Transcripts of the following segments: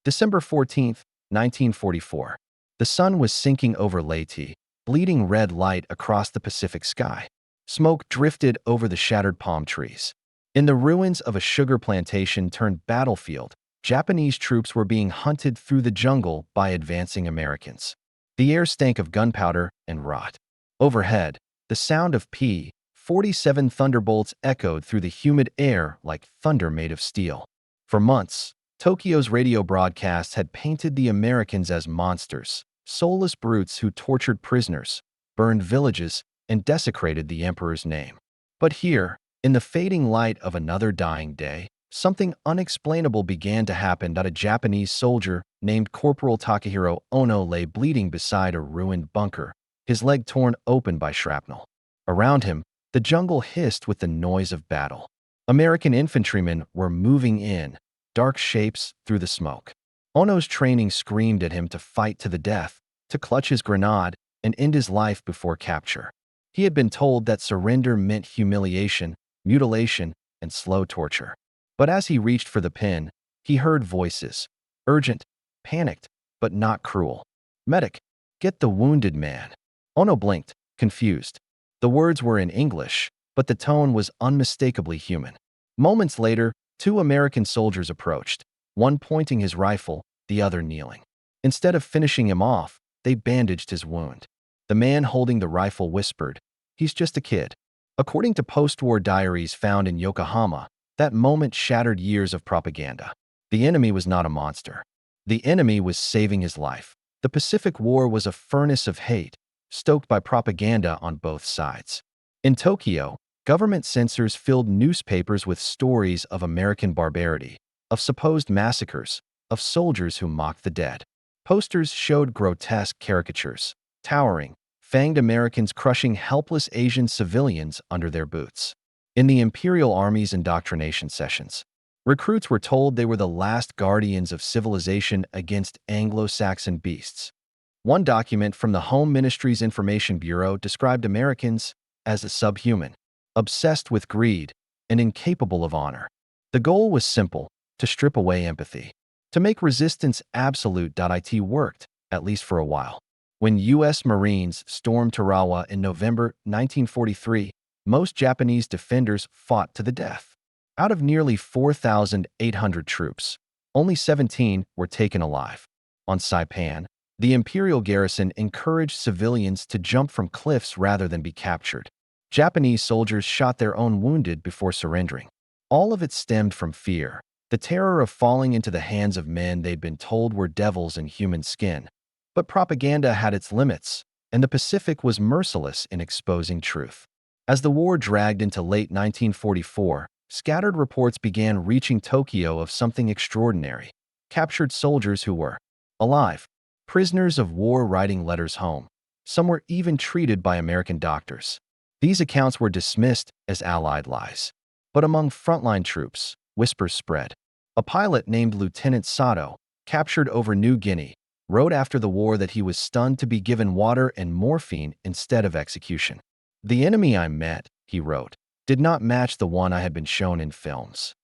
December 14th, 1944. The sun was sinking over Leyte, bleeding red light across the Pacific sky. Smoke drifted over the shattered palm trees. In the ruins of a sugar plantation turned battlefield, Japanese troops were being hunted through the jungle by advancing Americans. The air stank of gunpowder and rot. Overhead, the sound of P-47 thunderbolts echoed through the humid air like thunder made of steel. For months, Tokyo's radio broadcasts had painted the Americans as monsters, soulless brutes who tortured prisoners, burned villages, and desecrated the emperor's name. But here, in the fading light of another dying day, something unexplainable began to happen. A Japanese soldier named Corporal Takahiro Ono lay bleeding beside a ruined bunker, his leg torn open by shrapnel. Around him, the jungle hissed with the noise of battle. American infantrymen were moving in, dark shapes through the smoke. Ono's training screamed at him to fight to the death, to clutch his grenade and end his life before capture. He had been told that surrender meant humiliation, mutilation, and slow torture. But as he reached for the pin, he heard voices, urgent, panicked, but not cruel. "Medic, get the wounded man." Ono blinked, confused. The words were in English, but the tone was unmistakably human. Moments later, two American soldiers approached, one pointing his rifle, the other kneeling. Instead of finishing him off, they bandaged his wound. The man holding the rifle whispered, "He's just a kid." According to post-war diaries found in Yokohama, that moment shattered years of propaganda. The enemy was not a monster. The enemy was saving his life. The Pacific War was a furnace of hate, stoked by propaganda on both sides. In Tokyo, government censors filled newspapers with stories of American barbarity, of supposed massacres, of soldiers who mocked the dead. Posters showed grotesque caricatures, towering, fanged Americans crushing helpless Asian civilians under their boots. In the Imperial Army's indoctrination sessions, recruits were told they were the last guardians of civilization against Anglo-Saxon beasts. One document from the Home Ministry's Information Bureau described Americans as a subhuman, obsessed with greed, and incapable of honor. The goal was simple: to strip away empathy, to make resistance absolute. It worked, at least for a while. When U.S. Marines stormed Tarawa in November 1943, most Japanese defenders fought to the death. Out of nearly 4,800 troops, only 17 were taken alive. On Saipan, the Imperial garrison encouraged civilians to jump from cliffs rather than be captured. Japanese soldiers shot their own wounded before surrendering. All of it stemmed from fear, the terror of falling into the hands of men they'd been told were devils in human skin. But propaganda had its limits, and the Pacific was merciless in exposing truth. As the war dragged into late 1944, scattered reports began reaching Tokyo of something extraordinary: captured soldiers who were alive, prisoners of war writing letters home. Some were even treated by American doctors. These accounts were dismissed as Allied lies. But among frontline troops, whispers spread. A pilot named Lieutenant Sato, captured over New Guinea, wrote after the war that he was stunned to be given water and morphine instead of execution. "The enemy I met," he wrote, "did not match the one I had been shown in films."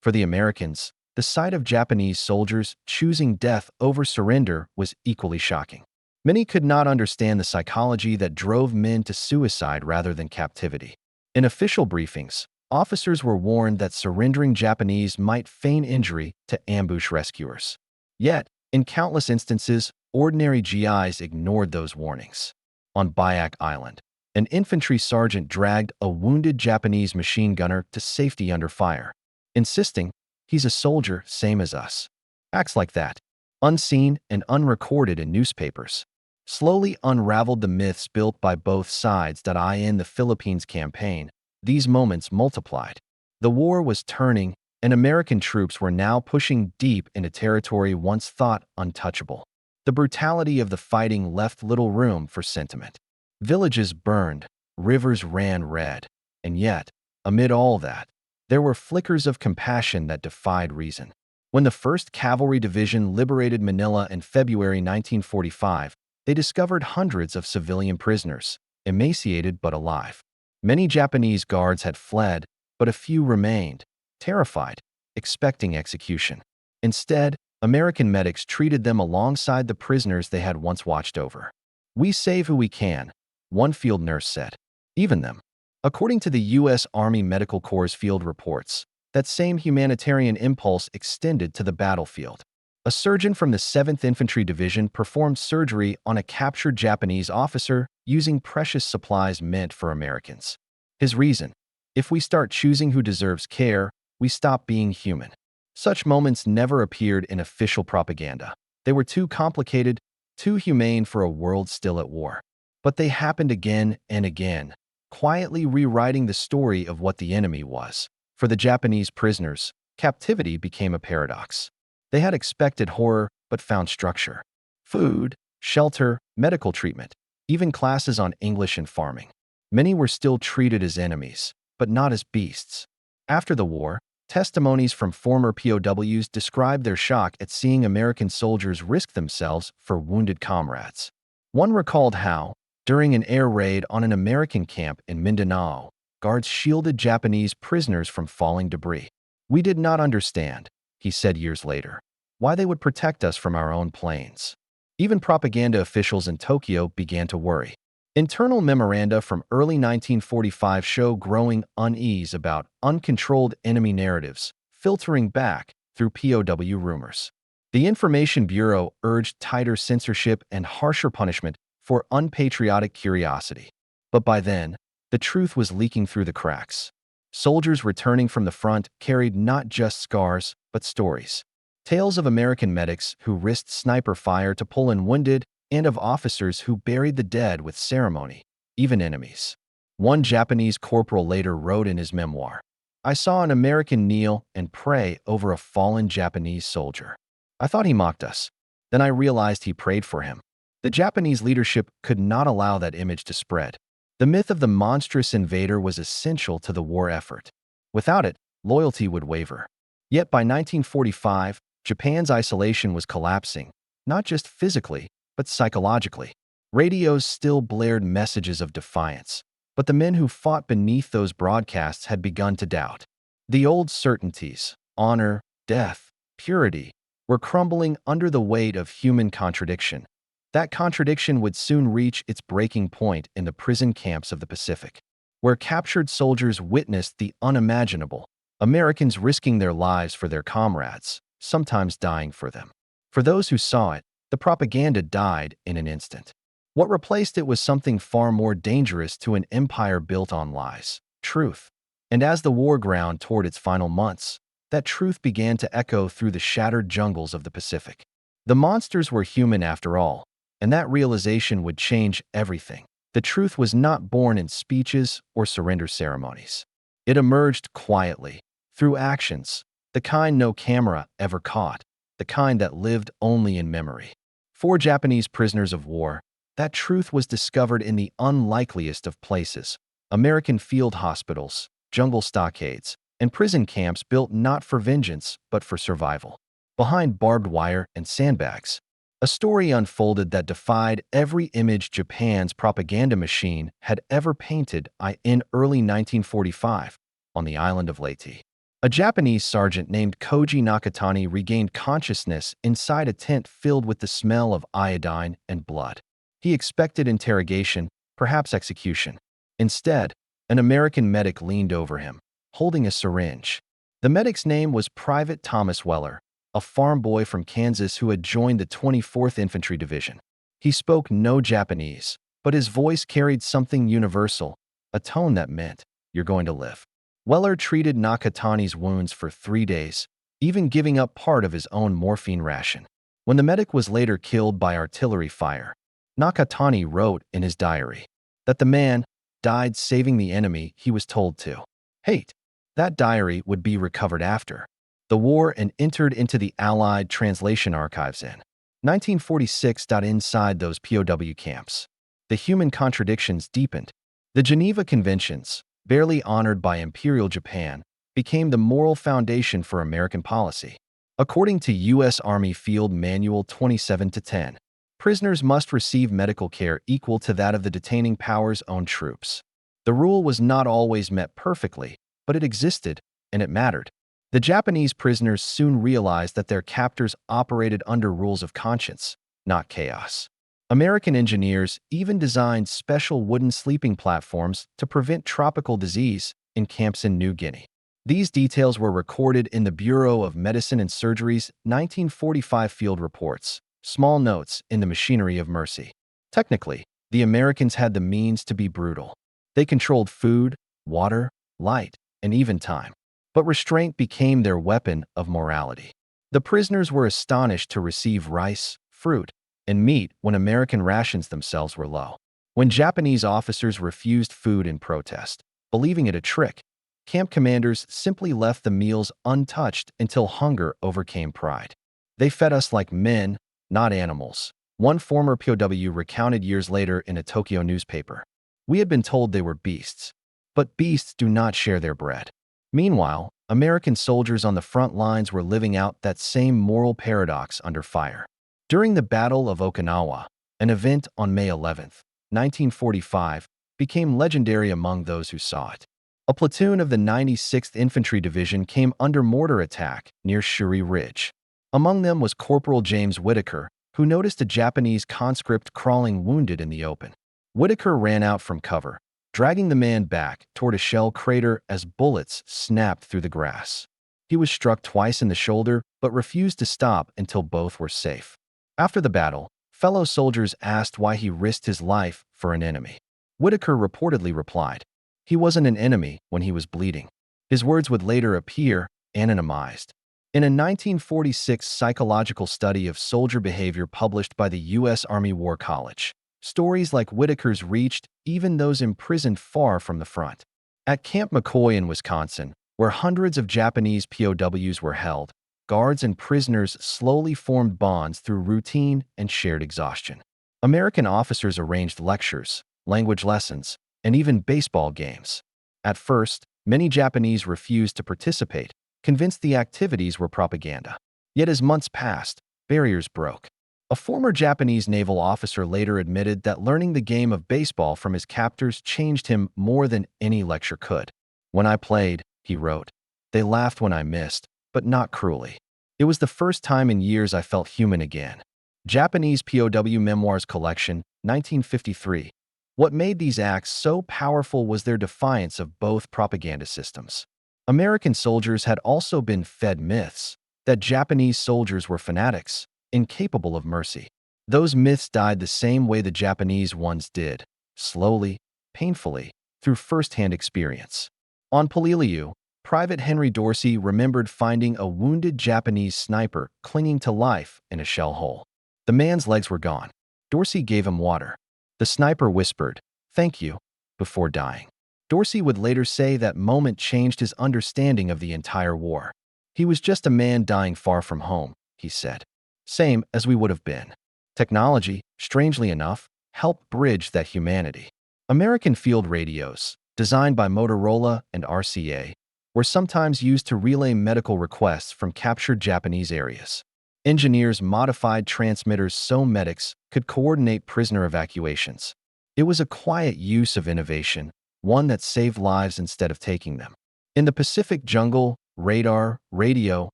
For the Americans, the sight of Japanese soldiers choosing death over surrender was equally shocking. Many could not understand the psychology that drove men to suicide rather than captivity. In official briefings, officers were warned that surrendering Japanese might feign injury to ambush rescuers. Yet, in countless instances, ordinary GIs ignored those warnings. On Biak Island, an infantry sergeant dragged a wounded Japanese machine gunner to safety under fire, insisting, "He's a soldier, same as us." Acts like that, unseen and unrecorded in newspapers, slowly unraveled the myths built by both sides. In the Philippines campaign, these moments multiplied. The war was turning, and American troops were now pushing deep into territory once thought untouchable. The brutality of the fighting left little room for sentiment. Villages burned, rivers ran red, and yet, amid all that, there were flickers of compassion that defied reason. When the 1st Cavalry Division liberated Manila in February 1945, they discovered hundreds of civilian prisoners, emaciated but alive. Many Japanese guards had fled, but a few remained, terrified, expecting execution. Instead, American medics treated them alongside the prisoners they had once watched over. "We save who we can," one field nurse said. Even them. According to the U.S. Army Medical Corps field reports, that same humanitarian impulse extended to the battlefield. A surgeon from the 7th Infantry Division performed surgery on a captured Japanese officer using precious supplies meant for Americans. His reason: "If we start choosing who deserves care, we stop being human." Such moments never appeared in official propaganda. They were too complicated, too humane for a world still at war. But they happened again and again, quietly rewriting the story of what the enemy was. For the Japanese prisoners, captivity became a paradox. They had expected horror, but found structure. Food, shelter, medical treatment, even classes on English and farming. Many were still treated as enemies, but not as beasts. After the war, testimonies from former POWs described their shock at seeing American soldiers risk themselves for wounded comrades. One recalled how, during an air raid on an American camp in Mindanao, guards shielded Japanese prisoners from falling debris. "We did not understand," he said years later, "why they would protect us from our own planes." Even propaganda officials in Tokyo began to worry. Internal memoranda from early 1945 show growing unease about uncontrolled enemy narratives filtering back through POW rumors. The Information Bureau urged tighter censorship and harsher punishment for unpatriotic curiosity. But by then, the truth was leaking through the cracks. Soldiers returning from the front carried not just scars, but stories. Tales of American medics who risked sniper fire to pull in wounded, and of officers who buried the dead with ceremony, even enemies. One Japanese corporal later wrote in his memoir, "I saw an American kneel and pray over a fallen Japanese soldier. I thought he mocked us. Then I realized he prayed for him." The Japanese leadership could not allow that image to spread. The myth of the monstrous invader was essential to the war effort. Without it, loyalty would waver. Yet by 1945, Japan's isolation was collapsing, not just physically, but psychologically. Radios still blared messages of defiance, but the men who fought beneath those broadcasts had begun to doubt. The old certainties, honor, death, purity, were crumbling under the weight of human contradiction. That contradiction would soon reach its breaking point in the prison camps of the Pacific, where captured soldiers witnessed the unimaginable, Americans risking their lives for their comrades, sometimes dying for them. For those who saw it, the propaganda died in an instant. What replaced it was something far more dangerous to an empire built on lies: truth. And as the war ground toward its final months, that truth began to echo through the shattered jungles of the Pacific. The monsters were human after all, and that realization would change everything. The truth was not born in speeches or surrender ceremonies. It emerged quietly, through actions, the kind no camera ever caught, the kind that lived only in memory. For Japanese prisoners of war, that truth was discovered in the unlikeliest of places: American field hospitals, jungle stockades, and prison camps built not for vengeance but for survival. Behind barbed wire and sandbags, a story unfolded that defied every image Japan's propaganda machine had ever painted. In early 1945, on the island of Leyte, a Japanese sergeant named Koji Nakatani regained consciousness inside a tent filled with the smell of iodine and blood. He expected interrogation, perhaps execution. Instead, an American medic leaned over him, holding a syringe. The medic's name was Private Thomas Weller, a farm boy from Kansas who had joined the 24th Infantry Division. He spoke no Japanese, but his voice carried something universal, a tone that meant, "You're going to live." Weller treated Nakatani's wounds for 3 days, even giving up part of his own morphine ration. When the medic was later killed by artillery fire, Nakatani wrote in his diary that the man died saving the enemy he was told to hate. That diary would be recovered after the war and entered into the Allied translation archives in 1946. Inside those POW camps, the human contradictions deepened. The Geneva Conventions, barely honored by Imperial Japan, became the moral foundation for American policy. According to U.S. Army Field Manual 27-10, prisoners must receive medical care equal to that of the detaining power's own troops. The rule was not always met perfectly, but it existed, and it mattered. The Japanese prisoners soon realized that their captors operated under rules of conscience, not chaos. American engineers even designed special wooden sleeping platforms to prevent tropical disease in camps in New Guinea. These details were recorded in the Bureau of Medicine and Surgery's 1945 field reports, small notes in the machinery of mercy. Technically, the Americans had the means to be brutal. They controlled food, water, light, and even time. But restraint became their weapon of morality. The prisoners were astonished to receive rice, fruit, and meat when American rations themselves were low. When Japanese officers refused food in protest, believing it a trick, camp commanders simply left the meals untouched until hunger overcame pride. They fed us like men, not animals, one former POW recounted years later in a Tokyo newspaper. We had been told they were beasts, but beasts do not share their bread. Meanwhile, American soldiers on the front lines were living out that same moral paradox under fire. During the Battle of Okinawa, an event on May 11, 1945, became legendary among those who saw it. A platoon of the 96th Infantry Division came under mortar attack near Shuri Ridge. Among them was Corporal James Whitaker, who noticed a Japanese conscript crawling wounded in the open. Whitaker ran out from cover, dragging the man back toward a shell crater as bullets snapped through the grass. He was struck twice in the shoulder but refused to stop until both were safe. After the battle, fellow soldiers asked why he risked his life for an enemy. Whitaker reportedly replied, "He wasn't an enemy when he was bleeding." His words would later appear anonymized. In a 1946 psychological study of soldier behavior published by the U.S. Army War College, stories like Whitaker's reached even those imprisoned far from the front. At Camp McCoy in Wisconsin, where hundreds of Japanese POWs were held, guards and prisoners slowly formed bonds through routine and shared exhaustion. American officers arranged lectures, language lessons, and even baseball games. At first, many Japanese refused to participate, convinced the activities were propaganda. Yet as months passed, barriers broke. A former Japanese naval officer later admitted that learning the game of baseball from his captors changed him more than any lecture could. "When I played," he wrote, "they laughed when I missed, but not cruelly. It was the first time in years I felt human again." Japanese POW Memoirs Collection, 1953. What made these acts so powerful was their defiance of both propaganda systems. American soldiers had also been fed myths that Japanese soldiers were fanatics, incapable of mercy. Those myths died the same way the Japanese ones did, slowly, painfully, through first-hand experience. On Peleliu, Private Henry Dorsey remembered finding a wounded Japanese sniper clinging to life in a shell hole. The man's legs were gone. Dorsey gave him water. The sniper whispered, "Thank you," before dying. Dorsey would later say that moment changed his understanding of the entire war. "He was just a man dying far from home," he said. Same as we would have been. Technology, strangely enough, helped bridge that humanity. American field radios, designed by Motorola and RCA, were sometimes used to relay medical requests from captured Japanese areas. Engineers modified transmitters so medics could coordinate prisoner evacuations. It was a quiet use of innovation, one that saved lives instead of taking them. In the Pacific jungle, radar, radio,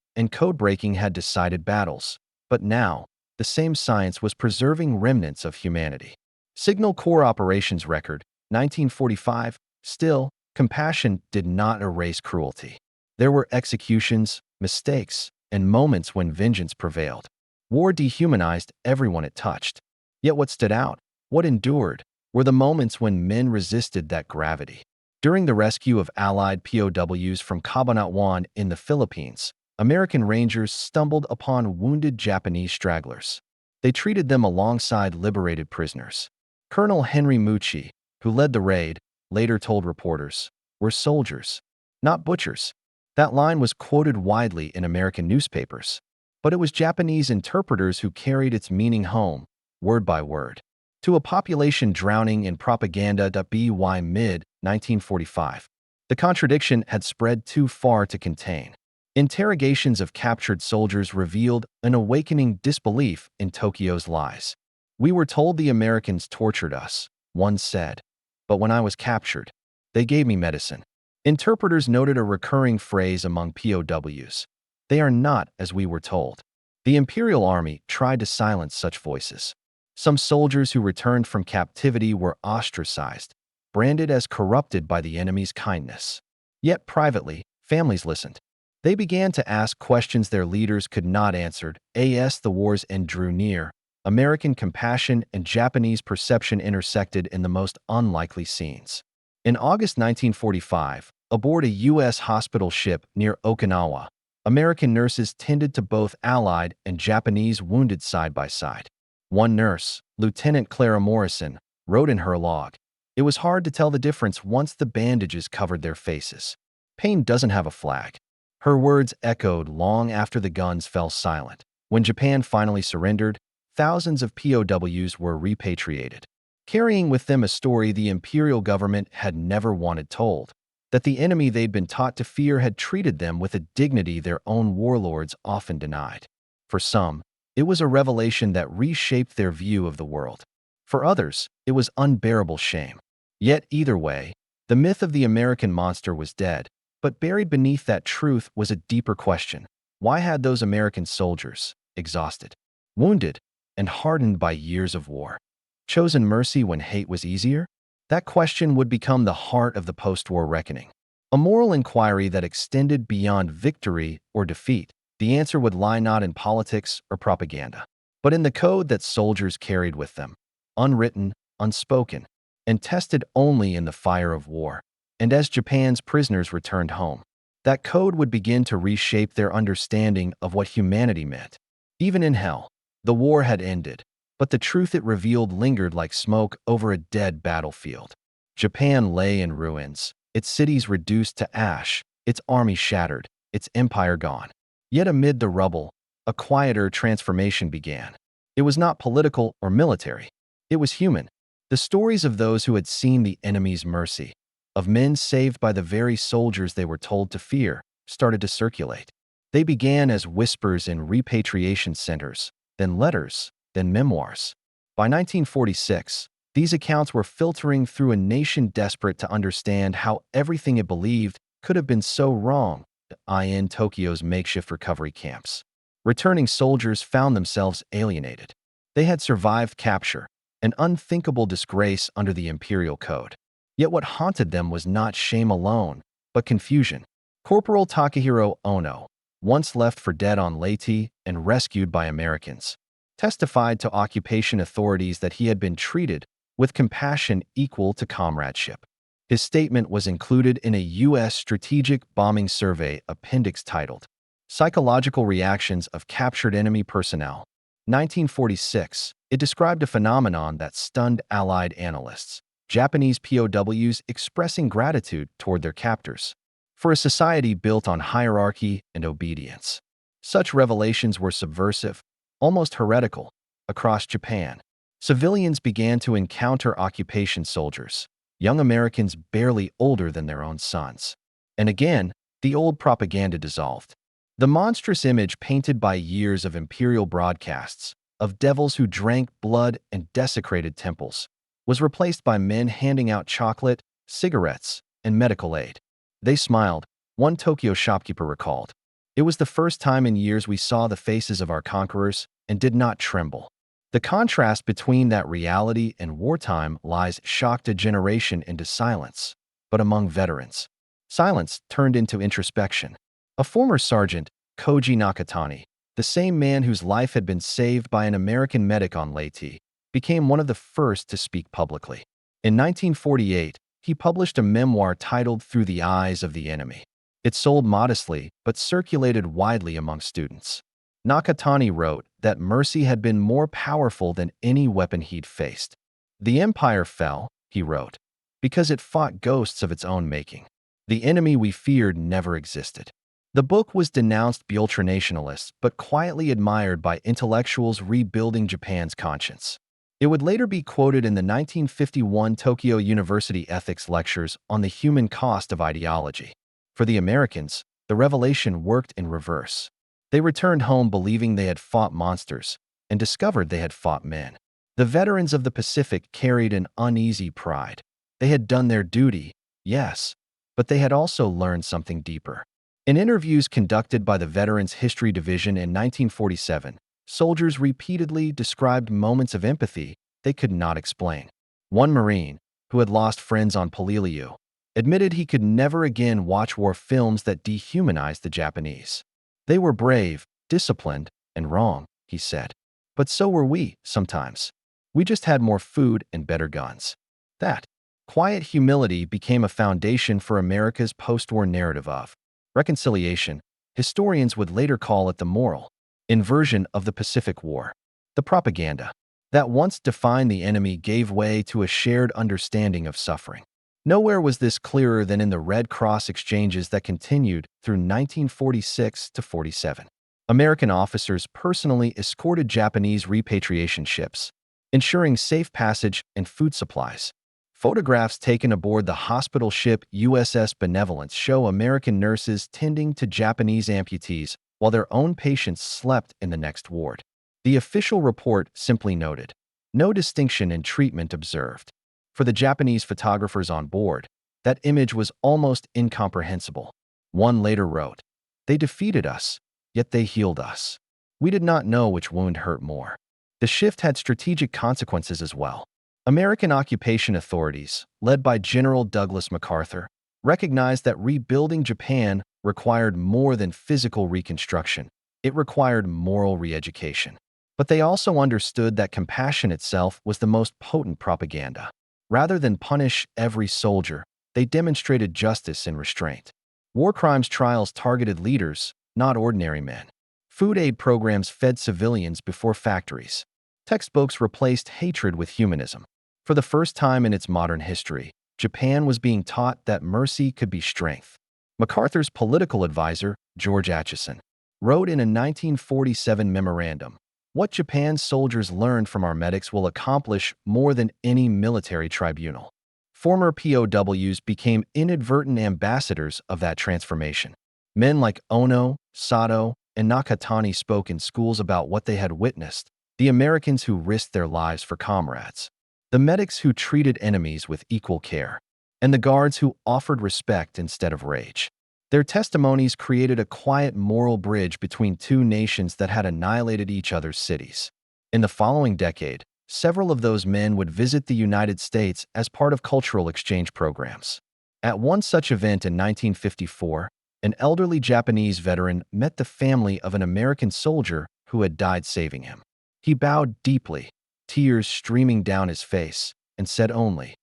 and code breaking had decided battles. But now, the same science was preserving remnants of humanity. Signal Corps Operations Record, 1945. Still, compassion did not erase cruelty. There were executions, mistakes, and moments when vengeance prevailed. War dehumanized everyone it touched. Yet what stood out, what endured, were the moments when men resisted that gravity. During the rescue of Allied POWs from Cabanatuan in the Philippines, American Rangers stumbled upon wounded Japanese stragglers. They treated them alongside liberated prisoners. Colonel Henry Mucci, who led the raid, later told reporters, "We're soldiers, not butchers." That line was quoted widely in American newspapers, but it was Japanese interpreters who carried its meaning home, word by word. To a population drowning in propaganda. By mid-1945, the contradiction had spread too far to contain. Interrogations of captured soldiers revealed an awakening disbelief in Tokyo's lies. "We were told the Americans tortured us," one said, "but when I was captured, they gave me medicine." Interpreters noted a recurring phrase among POWs. They are not as we were told. The Imperial Army tried to silence such voices. Some soldiers who returned from captivity were ostracized, branded as corrupted by the enemy's kindness. Yet privately, families listened. They began to ask questions their leaders could not answer. As the war's end drew near, American compassion and Japanese perception intersected in the most unlikely scenes. In August 1945, aboard a U.S. hospital ship near Okinawa, American nurses tended to both Allied and Japanese wounded side by side. One nurse, Lieutenant Clara Morrison, wrote in her log, "It was hard to tell the difference once the bandages covered their faces. Pain doesn't have a flag." Her words echoed long after the guns fell silent. When Japan finally surrendered, thousands of POWs were repatriated, carrying with them a story the imperial government had never wanted told, that the enemy they'd been taught to fear had treated them with a dignity their own warlords often denied. For some, it was a revelation that reshaped their view of the world. For others, it was unbearable shame. Yet either way, the myth of the American monster was dead, but buried beneath that truth was a deeper question. Why had those American soldiers, exhausted, wounded, and hardened by years of war, chosen mercy when hate was easier? That question would become the heart of the post-war reckoning. A moral inquiry that extended beyond victory or defeat. The answer would lie not in politics or propaganda, but in the code that soldiers carried with them, unwritten, unspoken, and tested only in the fire of war. And as Japan's prisoners returned home, that code would begin to reshape their understanding of what humanity meant. Even in hell, the war had ended, but the truth it revealed lingered like smoke over a dead battlefield. Japan lay in ruins, its cities reduced to ash, its army shattered, its empire gone. Yet amid the rubble, a quieter transformation began. It was not political or military. It was human. The stories of those who had seen the enemy's mercy, of men saved by the very soldiers they were told to fear, started to circulate. They began as whispers in repatriation centers, then letters, then memoirs. By 1946, these accounts were filtering through a nation desperate to understand how everything it believed could have been so wrong. In Tokyo's makeshift recovery camps, returning soldiers found themselves alienated. They had survived capture, an unthinkable disgrace under the imperial code. Yet what haunted them was not shame alone, but confusion. Corporal Takahiro Ono, once left for dead on Leyte and rescued by Americans, testified to occupation authorities that he had been treated with compassion equal to comradeship. His statement was included in a U.S. Strategic Bombing Survey appendix titled Psychological Reactions of Captured Enemy Personnel. 1946, it described a phenomenon that stunned Allied analysts, Japanese POWs expressing gratitude toward their captors for a society built on hierarchy and obedience. Such revelations were subversive, almost heretical. Across Japan, civilians began to encounter occupation soldiers, young Americans barely older than their own sons. And again, the old propaganda dissolved. The monstrous image painted by years of imperial broadcasts, of devils who drank blood and desecrated temples, was replaced by men handing out chocolate, cigarettes, and medical aid. They smiled, one Tokyo shopkeeper recalled. It was the first time in years we saw the faces of our conquerors and did not tremble. The contrast between that reality and wartime lies shocked a generation into silence. But among veterans, silence turned into introspection. A former sergeant, Koji Nakatani, the same man whose life had been saved by an American medic on Leyte, became one of the first to speak publicly. In 1948, he published a memoir titled Through the Eyes of the Enemy. It sold modestly, but circulated widely among students. Nakatani wrote that mercy had been more powerful than any weapon he'd faced. The empire fell, he wrote, because it fought ghosts of its own making. The enemy we feared never existed. The book was denounced by ultranationalists, but quietly admired by intellectuals rebuilding Japan's conscience. It would later be quoted in the 1951 Tokyo University ethics lectures on the human cost of ideology. For the Americans, the revelation worked in reverse. They returned home believing they had fought monsters and discovered they had fought men. The veterans of the Pacific carried an uneasy pride. They had done their duty, yes, but they had also learned something deeper. In interviews conducted by the Veterans History Division in 1947, soldiers repeatedly described moments of empathy they could not explain. One Marine, who had lost friends on Polilliu, admitted he could never again watch war films that dehumanized the Japanese. They were brave, disciplined, and wrong, he said. But so were we, sometimes. We just had more food and better guns. That quiet humility became a foundation for America's post-war narrative of reconciliation. Historians would later call it the moral inversion of the Pacific War. The propaganda that once defined the enemy gave way to a shared understanding of suffering. Nowhere was this clearer than in the Red Cross exchanges that continued through 1946 to 47. American officers personally escorted Japanese repatriation ships, ensuring safe passage and food supplies. Photographs taken aboard the hospital ship USS Benevolence show American nurses tending to Japanese amputees while their own patients slept in the next ward. The official report simply noted, "No distinction in treatment observed." For the Japanese photographers on board, that image was almost incomprehensible. One later wrote, "They defeated us, yet they healed us. We did not know which wound hurt more." The shift had strategic consequences as well. American occupation authorities, led by General Douglas MacArthur, recognized that rebuilding Japan required more than physical reconstruction. It required moral re-education. But they also understood that compassion itself was the most potent propaganda. Rather than punish every soldier, they demonstrated justice and restraint. War crimes trials targeted leaders, not ordinary men. Food aid programs fed civilians before factories. Textbooks replaced hatred with humanism. For the first time in its modern history, Japan was being taught that mercy could be strength. MacArthur's political advisor, George Atchison, wrote in a 1947 memorandum, "What Japan's soldiers learned from our medics will accomplish more than any military tribunal." Former POWs became inadvertent ambassadors of that transformation. Men like Ono, Sato, and Nakatani spoke in schools about what they had witnessed, the Americans who risked their lives for comrades, the medics who treated enemies with equal care, and the guards who offered respect instead of rage. Their testimonies created a quiet moral bridge between two nations that had annihilated each other's cities. In the following decade, several of those men would visit the United States as part of cultural exchange programs. At one such event in 1954, an elderly Japanese veteran met the family of an American soldier who had died saving him. He bowed deeply, tears streaming down his face, and said only,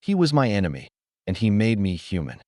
"He was my enemy, and he made me human."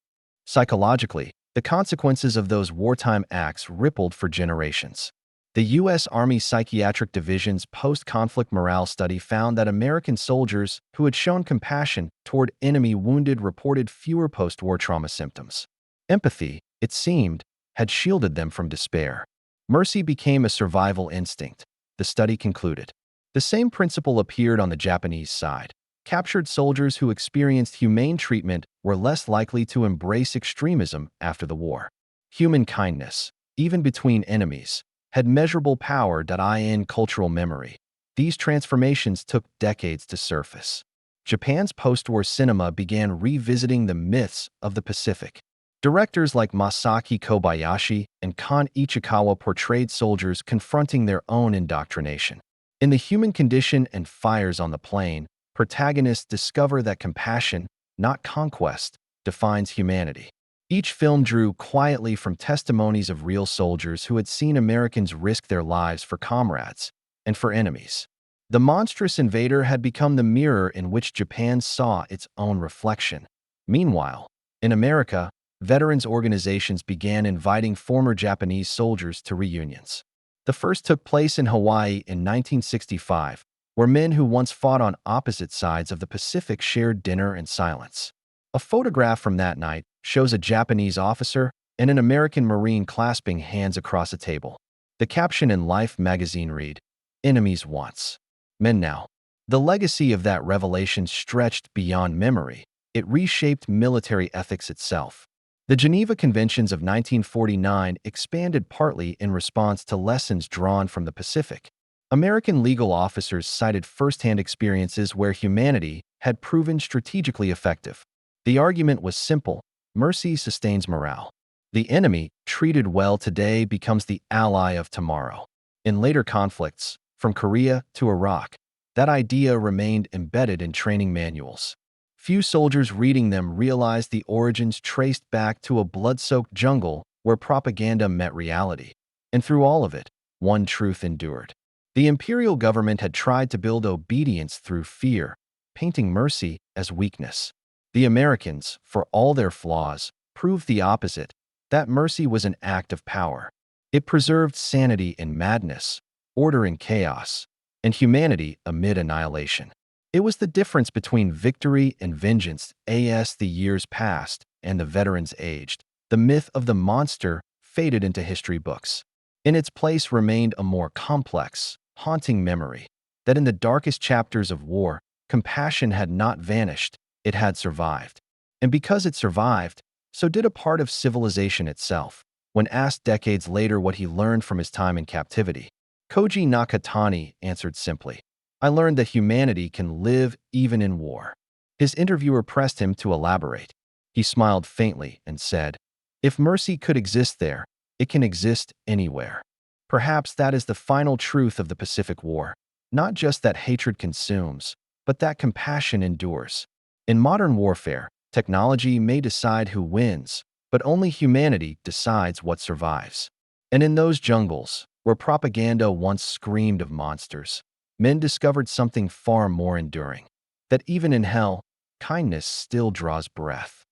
Psychologically, the consequences of those wartime acts rippled for generations. The U.S. Army Psychiatric Division's post-conflict morale study found that American soldiers who had shown compassion toward enemy wounded reported fewer post-war trauma symptoms. Empathy, it seemed, had shielded them from despair. Mercy became a survival instinct, the study concluded. The same principle appeared on the Japanese side. Captured soldiers who experienced humane treatment were less likely to embrace extremism after the war. Human kindness, even between enemies, had measurable power in cultural memory. These transformations took decades to surface. Japan's post-war cinema began revisiting the myths of the Pacific. Directors like Masaki Kobayashi and Kon Ichikawa portrayed soldiers confronting their own indoctrination. In The Human Condition and Fires on the Plain, protagonists discover that compassion, not conquest, defines humanity. Each film drew quietly from testimonies of real soldiers who had seen Americans risk their lives for comrades and for enemies. The monstrous invader had become the mirror in which Japan saw its own reflection. Meanwhile, in America, veterans organizations began inviting former Japanese soldiers to reunions. The first took place in Hawaii in 1965, where men who once fought on opposite sides of the Pacific shared dinner in silence. A photograph from that night shows a Japanese officer and an American Marine clasping hands across a table. The caption in Life magazine read, "Enemies once, men now." The legacy of that revelation stretched beyond memory. It reshaped military ethics itself. The Geneva Conventions of 1949 expanded partly in response to lessons drawn from the Pacific. American legal officers cited first-hand experiences where humanity had proven strategically effective. The argument was simple: Mercy sustains morale. The enemy, treated well today, becomes the ally of tomorrow. In later conflicts, from Korea to Iraq, that idea remained embedded in training manuals. Few soldiers reading them realized the origins traced back to a blood-soaked jungle where propaganda met reality. And through all of it, one truth endured. The imperial government had tried to build obedience through fear, painting mercy as weakness. The Americans, for all their flaws, proved the opposite, that mercy was an act of power. It preserved sanity in madness, order in chaos, and humanity amid annihilation. It was the difference between victory and vengeance as the years passed and the veterans aged. The myth of the monster faded into history books. In its place remained a more complex, haunting memory that in the darkest chapters of war, compassion had not vanished, it had survived. And because it survived, so did a part of civilization itself. When asked decades later what he learned from his time in captivity, Koji Nakatani answered simply, "I learned that humanity can live even in war." His interviewer pressed him to elaborate. He smiled faintly and said, "If mercy could exist there, it can exist anywhere." Perhaps that is the final truth of the Pacific War, not just that hatred consumes, but that compassion endures. In modern warfare, technology may decide who wins, but only humanity decides what survives. And in those jungles, where propaganda once screamed of monsters, men discovered something far more enduring, that even in hell, kindness still draws breath.